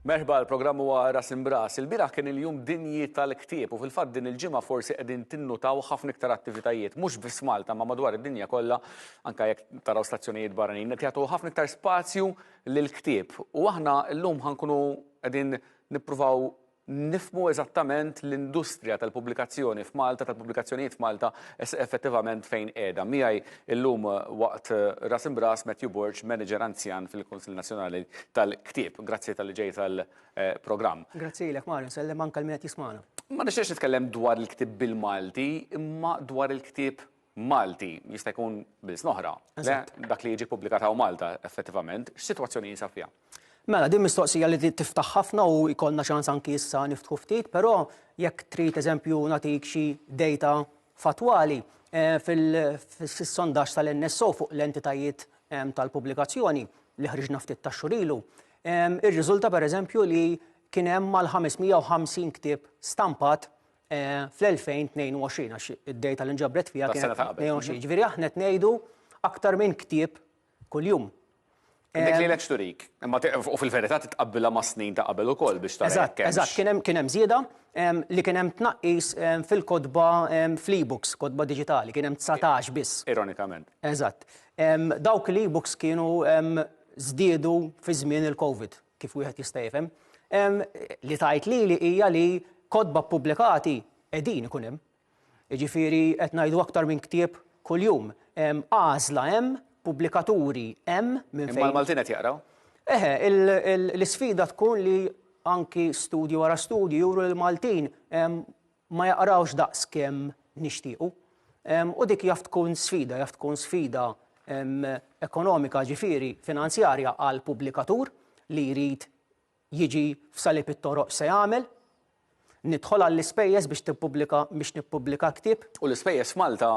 Merħba, l-programm huwa Ras Imbras. Il-bieraħ kien il-jum dinji tal-ktieb u fil-fatt din il-ġimgħa forsi qegħdin tinnutaw ħafna iktar attivitajiet, mhux biss Malta ma madwar id-dinja kollha, anke jekk taraw stazzjonijiet barranin, qed jagħtu ħafna iktar spazju lill-ktieb. U aħna llum ħankunu qegħdin nippruvaw nifhmu eżattament l-industrija tal-pubblikazzjoni f'Malta, tal-pubblikazzjonijiet f'Malta effettivament fejn qiegħda. Miegħi illum waqt Ras Imbras Matthew Borch, manager anzjan fil-Kunsill Nazzjonali tal-Ktieb. Grazzi tal-li ġej tal-programm. Grazzi lek, Mario, sellem anke l-min jismana. Ma nixtiex nitkellem dwar il-ktieb bil-Malti, imma dwar il-ktieb Malti jista' jkun bil-snoħra. Dak li jiġi pubblikat hawn Malta effettivament, x'sitwazzjoni jinsab fiha? Mela, din mistoqsija li tiftaħ ħafna u jkollna ċans anki issa niftħu ftit, però jekk trid eżempju nagħtik xi data fatwali fis-sondaġġ tal-NSO fuq l-entitajiet tal-pubblikazzjoni li ħriġna ftit ta' xhur ilu, ir-riżulta pereżempju li kien hemm mal-550 ktieb stampat fl-2022 għax id-data li nġabret fiha kienet 22. Ġifieri aħna qed ngħidu aktar minn ktieb kuljum. Dik li l-eksturik, u fil-verità titqabbilha ma' snin ta' qabel ukoll biex tara. Eżatt, kien hemm żieda li kien hemm tnaqqis fil-kodba fl-e-books, kodba diġitali, kien hemm 19 biss. Ironikament. Eżatt. Dawk l-e-books kienu żdiedu fi żmien il-COVID, kif wieħed jista' jifhem. Li tajt li hija li kodba ppubblikati qegħdin ikun hemm. Jiġifieri qed ngħidu aktar minn ktieb kuljum. Għażla hemm, pubblikaturi hemm minn fejn. Imma l-Maltin qed jaqraw? L-isfida tkun li anki studju wara studju juru l-Maltin ma jaqrawx daqskemm nixtiequ. U dik jaf tkun sfida ekonomika ġifieri finanzjarja għal pubblikatur li jrid jiġi f'salib it-toroq se jagħmel, nidħol għall-ispejjeż biex nippubblika ktieb. U l-ispejjeż f'Malta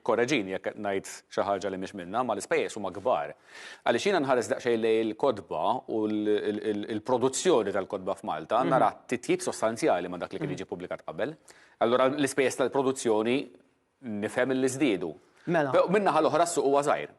korreġini jekk ngħid xi ħaġa li mhix minnha, ma l-ispejjeż huma kbar. Għaliex jiena nħares daqsxejn lejn il-kodba u l-produzzjoni tal-kodba f'Malta nara titjib sostanzjali ma' dak li kien jiġi pubblikat qabel. Allura l-ispejjeż tal-produzzjoni nifhem li żdiedu. Min-naħa l-oħra s-suq huwa żgħir.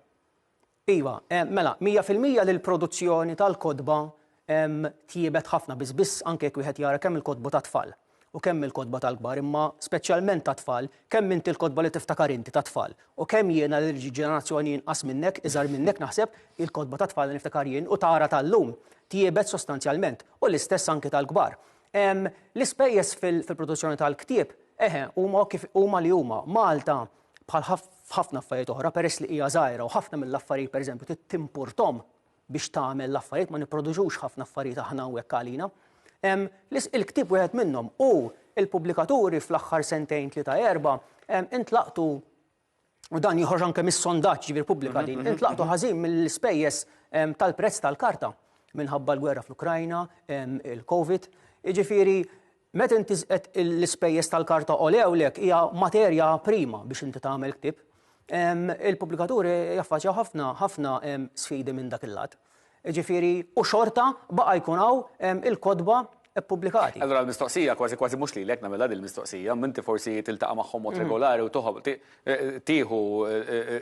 Iva, mela, 100% li l-produzzjoni tal-kodba tjiebet ħafna biss anke jekk wieħed jara kemm il-kodba ta' tfal u kemm il-kodba tal-kbar, imma speċjalment ta' tfal, kemm inti l-kodba li tiftakar inti ta' tfal. U kemm jiena l-ġenerazzjoni inqas minnek, iżgħar minnek naħseb il-kodba ta' tfal li niftakar jien u tara tal-lum tiebet sostanzjalment u l-istess anke tal-kbar. L-ispejjeż fil-produzzjoni tal-ktieb huma li huma. Malta bħal ħafna affarijiet oħra peress li hija żgħira u ħafna mill-affarijiet pereżempju timpurtom biex tagħmel l-affarijiet ma nipproduċux ħafna affarijiet aħna hawnhekk għalina. Il-ktieb wieħed minnhom u il-pubblikaturi fl-aħħar sentejn tlieta erba' intlaqtu u dan joħroġ anke mis-sondaġġ ġifier pubblika din, intlaqtu ħażin mill-ispejjeż tal-prezz tal-karta minħabba l-gwerra fl-Ukrajna, il-COVID. Jiġifieri meta inti l-ispejjeż tal-karta olewlek hija materja prima biex inti tagħmel ktieb. Il-pubblikaturi jaffaċċjaw ħafna sfidi minn dak il-lat. Ġifieri u xorta baqa' jkun hawn il-kodba ppubblikati. Allura l-mistoqsija kważi mhux lilek nagħmilha din il-mistoqsija, inti forsi tiltaqa' magħhom mod regolari u tieħu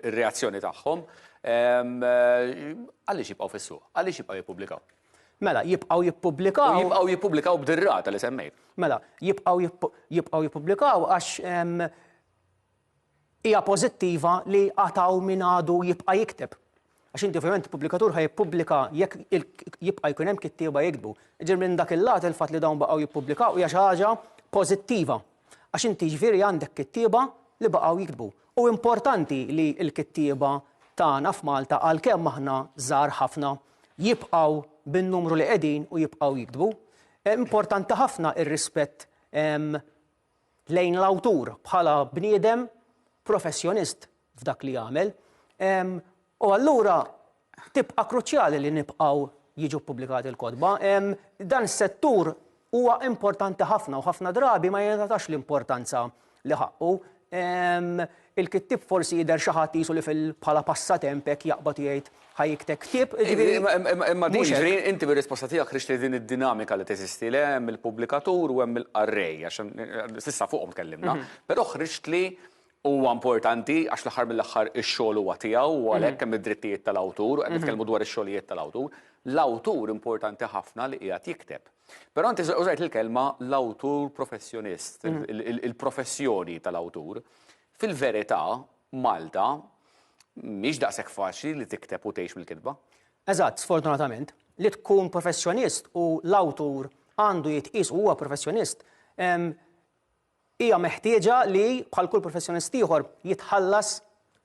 r-reazzjoni tagħhom. Għaliex jibqgħu fis-suq? Għaliex jibqgħu jippubblikaw? Mela, jibqgħu jippubblikaw. Jibqgħu jippubblikaw b'dir-rata li semmejt. Mela, jibqgħu jippubblikaw għax hija pożittiva li għataw min għadu jibqa' jikteb. Għax inti ovvjament il-pubblikatur ħajjippubblika jekk jibqa' jkun hemm kittieba jiktbu. Ġifier minn dak il-lat il-fatt li dawn baqgħu jippubblikaw hija xi ħaġa pożittiva. Għax inti ġifieri għandek kittieba li baqgħu jiktbu. U importanti li l-kittieba tagħna f'Malta għalkemm aħna żgħar ħafna jibqgħu bin-numru li qegħdin u jibqgħu jiktbu. Importanti ħafna ir-rispett lejn l-awtur bħala bniedem professjonist f'dak li jagħmel. U allura tibqa' kruċjali li nibqgħu jiġu ppubblikati l-kodba. Dan is-settur huwa importanti ħafna u ħafna drabi ma jingħatax l-importanza li ħaqqu. Il-kittieb forsi jidher xi ħadd qisu li bħala passatemp hekk jaqbad jgħid ħajjikteb ktieb. Imma ġifieri inti bir-risposta tiegħek ħriġt li din id-dinamika li teżisti li hemm il-pubblikatur u hemm il-qarrej għax s'issa fuqhom tkellimna, però ħriġt li huwa importanti għax l-aħħar mill-aħħar ix-xogħol huwa tiegħu u għalhekk hemm id-drittijiet tal-awtur, qed nitkellmu dwar ix-xogħlijiet tal-awtur, l-awtur importanti ħafna li qiegħed jikteb. Però inti użajt il-kelma l-awtur professjonist, il-professjoni tal-awtur. Fil-verità, Malta mhix daqshekk faċli li tikteb u tgħix mill-kitba. Eżatt, sfortunatament, li tkun professjonist u l-awtur għandu jitqis u huwa professjonist, hija meħtieġa li bħal kull professjonist ieħor jitħallas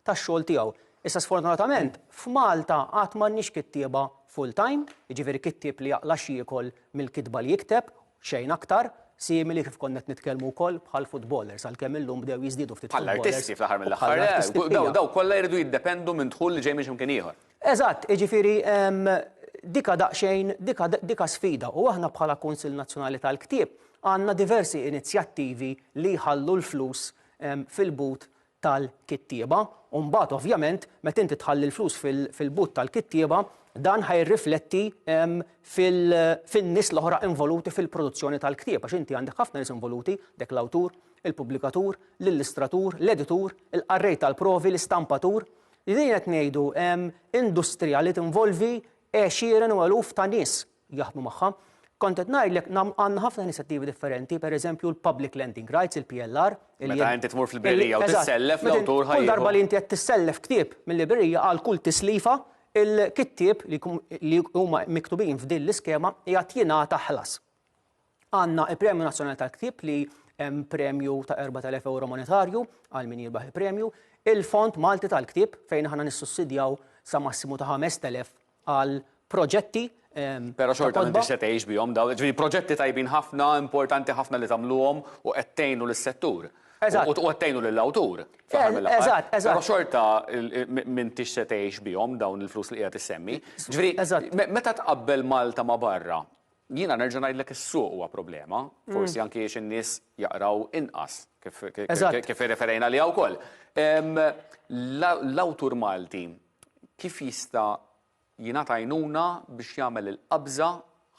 tax-xogħol tiegħu. Issa sfortunatament f'Malta qatt m'għandniex kittieba full-time, jiġifieri kittieb li jaqla xiekol mill-kitba li jikteb, xejn aktar, simili kif konna qed nitkellmu wkoll bħal footballers għalkemm illum bdew jiżdiedu ftit bħall-artisti fl-aħħar mill-aħħar. Daw kollha jridu jiddependu minn dħul li ġej minn x'imkien ieħor. Eżatt, jiġifieri dika daqsxejn, dika sfida u aħna bħala Kunsill Nazzjonali tal-Ktieb għandna diversi inizjattivi li jħallu l-flus fil-but tal-kittieba u mbagħad ovvjament meta inti tħalli l-flus fil-but tal-kittieba dan ħajrrifletti fin-nies l-oħra involuti fil-produzzjoni tal-ktieb għax inti għandek ħafna nies involuti dek l-awtur, il-pubblikatur, l-illustratur, l-editur, il-qarrej tal-provi, l-istampatur. Li din qed ngħidu industrija li tinvolvi għexieren u eluf ta' nies jaħdmu magħha. Kont qed ngħidlek għandna ħafna inizjattivi differenti, pereżempju l-Public Lending Rights, il-PLR. Meta inti tmur fil-librerija u tissellef l-awtur ħajjieħu. Kull darba li inti qed tissellef ktieb mill-librerija għal kull tislifa il-kittieb li huma miktubin f'din l-iskema jgħat jingħata ħlas. Għandna il-Premju Nazzjonali tal-Ktieb li hemm premju ta' 4,000 euro monetarju għal min jirbaħ il-premju, il-Fond Malti tal-Ktieb fejn aħna nissussidjaw sa massimu ta' 5,000 għal proġetti. Però xorta m'intix se tgħix bihom daw, ġifieri proġetti tajbin ħafna, importanti ħafna li tagħmluhom u qed tgħinu lis-settur. U qed tgħinu lill-awtur. Eżatt. Però xorta m'intix se tgħix bihom dawn il-flus li qiegħed issemmi. Ġifieri meta tqabbel Malta ma' barra, jiena nerġa' ngħidlek is-suq huwa problema, forsi anke għax in-nies jaqraw inqas kif irreferejna liha wkoll. L-awtur Malti kif jista' jingħata għajnuna biex jagħmel il-qabża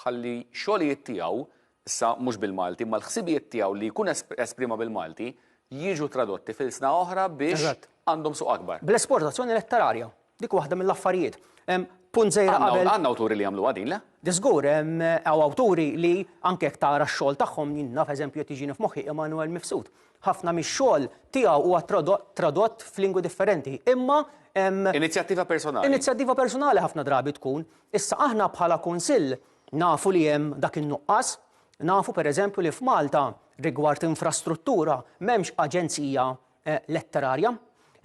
ħalli xogħlijiet tiegħu issa mhux bil-Malti, imma l-ħsibijiet tiegħu li jkun esprima bil-Malti jiġu tradotti fil-sna oħra biex għandhom suq akbar. Bl-esportazzjoni letterarja, dik waħda mill-affarijiet. Punt żejra qabel. Għandna awturi li jagħmluha din, le? Żgur, hemm awturi li anke jekk tara x-xogħol tagħhom jien naf eżempju qed jiġini f'moħħi Emanuel Mifsud. Ħafna mix-xogħol tiegħu huwa tradott f'lingwi differenti, imma inizjattiva personali. Inizjattiva personali ħafna drabi tkun. Issa aħna bħala kunsill nafu li hemm dak in-nuqqas, nafu pereżempju li f'Malta rigward infrastruttura m'hemmx aġenzija letterarja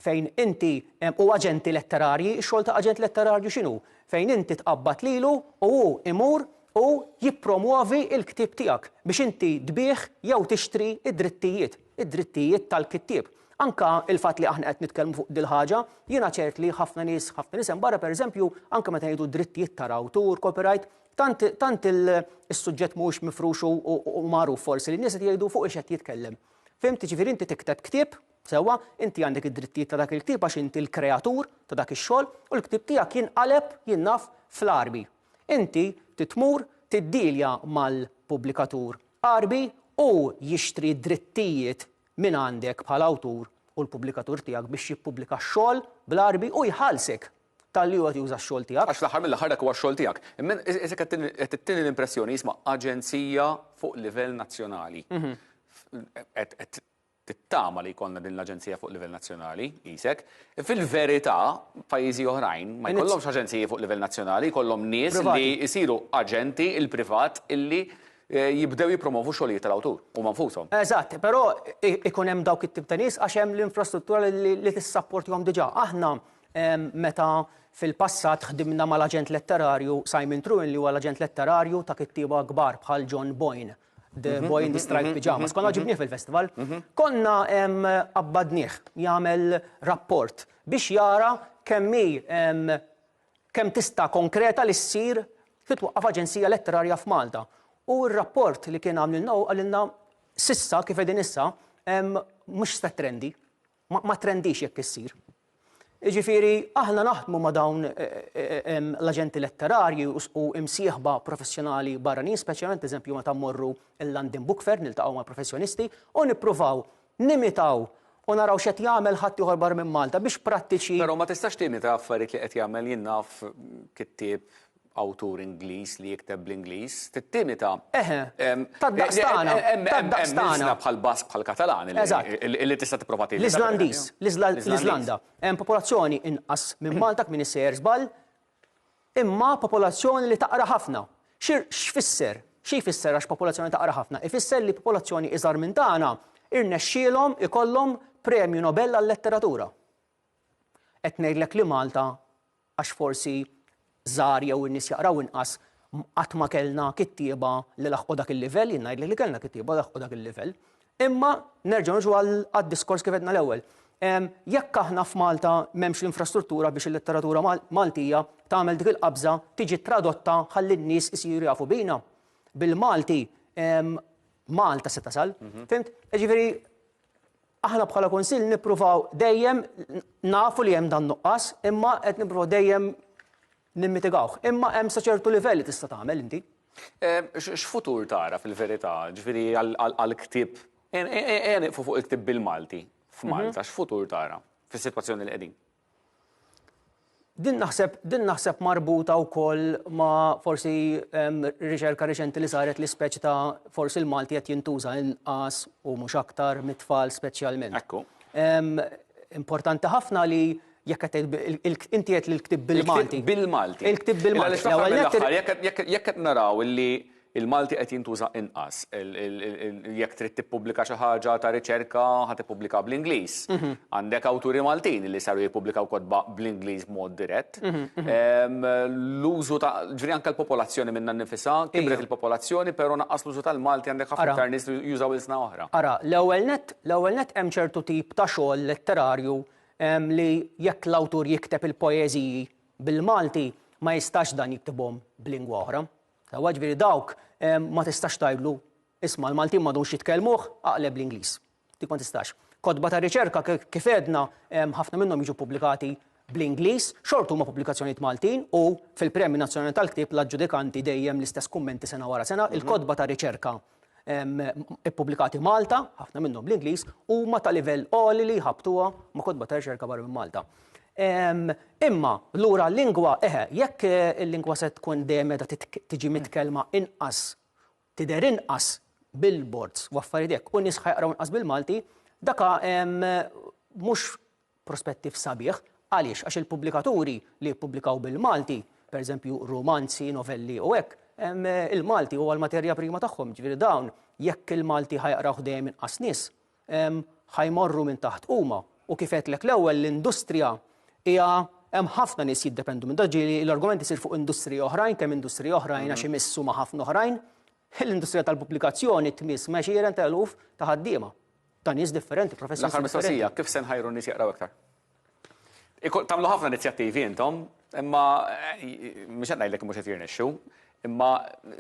fejn inti u aġenti letterarji, x-xogħol ta' aġent letterarju x'inhu? Fejn inti tqabbad lilu u hu imur u jippromuovi l-ktieb tiegħek biex inti tbieħ jew tixtri id-drittijiet tal-kittieb. Anka il-fatt li aħna qed nitkellmu fuq dil ħaġa, jiena ċert li ħafna nies hemm barra pereżempju anke meta jgħidu drittijiet tal-awtur, copyright, tant is-suġġett mhux mifrux u magħruf forsi li n-nies qed jgħidu fuq ix qed jitkellem. Fimti ġifieri inti tikteb ktieb sewwa, inti għandek id-drittijiet ta' dak il-ktieb għax inti l-kreatur ta' dak ix-xogħol u l-ktieb tiegħek jinqaleb jinnaf fl-arbi. Inti titmur tiddilja mal-pubblikatur arbi u jixtri drittijiet minn għandek bħala awtur u l-pubblikatur tiegħek biex jippubblika x-xogħol bl-arbi u jħallsek tal-li huwa juża x-xogħol tiegħek. Għax l-aħħar mill-aħħar dak huwa x-xogħol tiegħek. Imma issa qed tittini l-impressjoni jisma' aġenzija fuq livell nazzjonali. Qed tittama li jkollna din l-aġenzija fuq livell nazzjonali, isek. Fil-verità, pajjiżi oħrajn ma jkollhomx aġenziji fuq livell nazzjonali, jkollhom nies li jsiru aġenti il-privat illi jibdew jipromovu xogħlijiet tal-awtur u manfushom. Eżatt, però ikun hemm dawk it-tip ta' nies għax hemm l-infrastruttura li tissapportihom diġà. Aħna meta fil-passat ħdimna mal-aġent letterarju Simon Trewin li huwa l-aġent letterarju ta' kittieba kbar bħal John Boyne, The Boy in the Striped Pyjamas. Konna ġibnieh fil-festival. Konna abbadnieh jagħmel rapport biex jara kemm tista' konkreta li ssir titwaqqaf aġenzija letterarja f'Malta. U r-rapport li kien għamlilna sissa kif qegħdin issa mhux sta trendi, ma trendix jekk issir. Jiġifieri aħna naħdmu ma' dawn l-aġenti letterarji u imsieħba professjonali barranin, speċjalment eżempju meta mmorru il-London Book Fair niltaqgħu ma' professjonisti u nippruvaw nimitaw u naraw x'qed jagħmel ħadd ieħor barra minn Malta biex prattiċi. Però ma tistax timita affarijiet li qed jagħmel jien naf kittieb awtur Ingliż li jikteb bl-Ingliż, tittimita. Tad-daqstana. Tad-daqstana bħal Bask bħal Katalan li tista' tipprova tgħid. L-Iżlandiż, l-Iżlanda. Hemm popolazzjoni inqas minn Malta kmin isejjer żball, imma popolazzjoni li taqra ħafna. X'fisser? Xi jfisser għax popolazzjoni taqra ħafna? Ifisser li popolazzjoni iżgħar minn tagħna irnexxielhom ikollhom Premju Nobel għall-letteratura. Qed ngħidlek li Malta għax forsi żgħar jew in-nies jaqraw inqas qatt ma kellna kittieba li laħqu dak il-livell, jien ngħidlek li kellna kittieba laħqu dak il-livell. Imma nerġgħu niġu għad-diskors kif qedna l-ewwel. Jekk aħna f'Malta m'hemmx l-infrastruttura biex il-letteratura Maltija tagħmel dik il-qabża tiġi tradotta ħalli n-nies isiru jafu bina. Bil-Malti Malta se tasal, fimt? Ġifieri aħna bħala Kunsill nippruvaw dejjem nafu li hemm dan nuqqas, imma qed nippruvaw dejjem nimmitigawh. Imma hemm sa ċertu livelli tista' tagħmel inti. X'futur tara fil-verità, ġifieri għall-ktieb fuq il-ktieb bil-Malti f'Malta, x'futur tara fis-sitwazzjoni li qegħdin? Din naħseb marbuta wkoll ma' forsi riċerka reċenti li saret li speċi ta' forsi l-Malti qed jintuża inqas u mhux aktar mit-tfal speċjalment. Ekku. Importanti ħafna li jekk inti qed li l-ktieb bil-Malti. Bil-Malti. Il-ktieb bil-Malti. Jekk qed naraw li il-Malti qed jintuża inqas. Jekk trid tippubblika xi ħaġa ta' riċerka ħad tippubblika bl-Ingliż. Għandek awturi Maltin li saru jippubblikaw kotba bl-Ingliż mod dirett. L-użu ta' ġifieri anke l-popolazzjoni minnha nnifisha, kibret il-popolazzjoni, però naqqas l-użu tal-Malti għandek ħafna aktar nies li jużaw il-sna oħra. Ara, l-ewwel nett hemm ċertu tip ta' xogħol letterarju li jekk l-awtur jikteb il-poeżiji bil-Malti ma jistax dan jiktibhom b'lingwa oħra. Ġifieri dawk ma tistax tgħidlu isma' l-Maltin m'għadux jitkellmuh aqleb l-Ingliż. Dik ma tistax. Kotba ta' riċerka kif għedna ħafna minnhom jiġu pubblikati bl-Ingliż, xortu huma pubblikazzjonijiet Maltin u fil-Premju Nazzjonali tal-Ktieb l-aġġudikanti dejjem l-istess kummenti sena wara sena. Il-kotba ta' riċerka ippubblikati Malta, ħafna minnhom bl-Ingliż, huma ta' livell għoli li jħabbtuha ma' kotba ta' riċerka barra minn Malta. Imma lura l-lingwa jekk il-lingwa se tkun dejjem tiġi mitkellma inqas tidher inqas bil-boards u affarijiet hekk u nies ħajqraw inqas bil-Malti, daka mhux prospettiv sabiħ għaliex għax il-pubblikaturi li jippubblikaw bil-Malti, pereżempju romanzi, novelli u hekk, il-Malti huwa l-materja prima tagħhom, ġifieri dawn jekk il-Malti ħajqraw dejjem inqas nies ħajmorru minn taħt huma u kif qedlek l-ewwel l-industrija hija hemm ħafna nies jiddependu minn ġieli l-argument isir fuq industriji oħrajn kemm industriji oħrajn għax imissu ma' ħafna oħrajn, l-industrija tal-pubblikazzjoni tmiss ma' xi ta' eluf ta' ħaddiema. Ta' nies differenti, professjoni. L-aħħar mistoqsija, kif se nħajru nies jaqraw iktar? Tagħmlu ħafna inizjattivi intom, imma mhux qed ngħidlek mhux qed jirnexxu, imma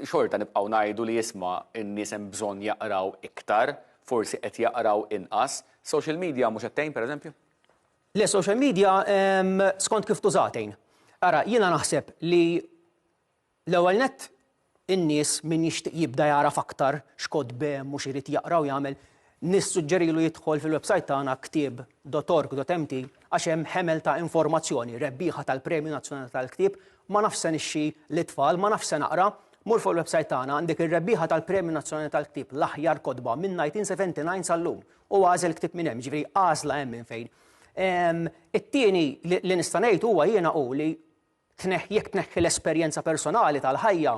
xorta nibqgħu ngħidu li jisma' in-nies hemm bżonn jaqraw iktar, forsi qed jaqraw inqas. Social media mhux qed tgħin pereżempju? Le social media skont kif tużatejn. Ara, jiena naħseb li l-ewwel nett in-nies min jixtieq jibda jaraf aktar x'kotbem mhux irid jaqra u jagħmel nissuġġerilu jidħol fil-website tagħna ktieb.org.mt għax hemm ħemel ta' informazzjoni rebbieħa tal-Premju Nazzjonali tal-Ktieb ma nafx se nixxi l-itfal, ma nafx se naqra, mur fuq il-website tagħna għandek ir-rebbieħa tal-Premju Nazzjonali tal-Ktieb l-aħjar kotba minn 1979 sal-lum u għażel ktieb minn hemm, ġifieri għażla hemm minn fejn. It-tieni li nista' ngħid huwa jiena li jekk tneħħi l-esperjenza personali tal-ħajja,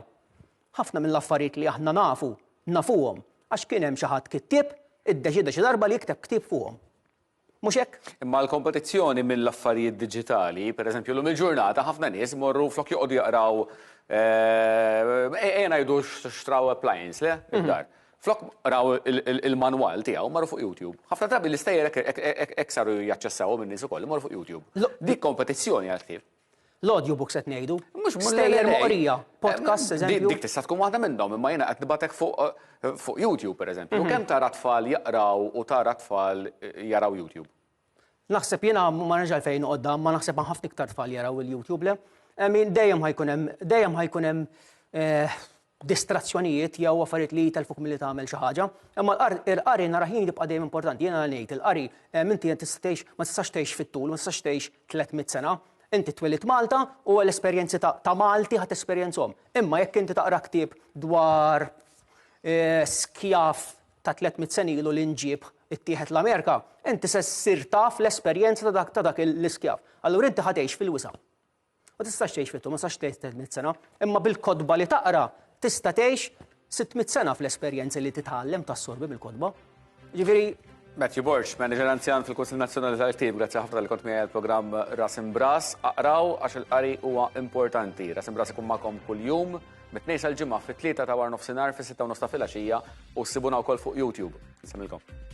ħafna mill-affarijiet li aħna nafuhom għax kien hemm xi ħadd kittieb iddeċida xi darba li jikteb ktieb fuqhom. Mhux hekk? Imma l-kompetizzjoni mill-affarijiet diġitali, pereżempju llum il-ġurnata ħafna nies morru flok joqogħdu jaqraw ngħidu xtraw appliance le id-dar. Flok raw il-manwal tiegħu marru fuq YouTube. Ħafna drabi l-istejjer hekk saru jaċċessaw minn nies ukoll marru fuq YouTube. Dik kompetizzjoni għal ktieb. L-audiobooks qed ngħidu. Stejjer moqrija, podcast eżempju. Dik tista' tkun waħda minnhom, imma jiena qed nibatek fuq YouTube pereżempju. Kemm tara tfal jaqraw u tara tfal jaraw YouTube? Naħseb jiena ma nerġa' fejn qodda, ma naħseb ħafna iktar tfal jaraw il-YouTube le. Dejjem ħajkun hemm distrazzjonijiet jew affarijiet li telfuk milli tagħmel xi ħaġa. Imma l-qari nara ħin jibqa' dejjem importanti. Jiena ngħid il-qari inti ma tistax tgħix fit-tul, ma tistax tgħix 300 sena. Inti twilit Malta u l-esperjenzi ta' Malti ħat esperjenzhom. Imma jekk inti taqra ktieb dwar skjaf ta' 300 sen ilu li nġib ittieħed l-Amerika, inti se ssir taf l-esperjenza ta' dak l-iskjaf. Allura inti ħadejx fil-wisa. Ma tistax tgħix fitu, ma tistax tgħix 300 sena, imma bil-kodba li taqra tista' tgħix 600 sena fl-esperjenzi li titgħallem tassorbi bil-kodba. Ġifieri Matthew Borch, manager anzjan fil-Kunsil Nazzjonali tal-Ktieb, grazzi ħafna li kont miegħi l-programm Ras Imbras. Aqraw għax il-qari huwa importanti. Ras Imbras ikun magħkom kuljum mit-tnejn sal-ġimgħa fit-3 ta' war nofsinhar fis-6 ta' filgħaxija u ssibuna wkoll fuq YouTube. Semilkom.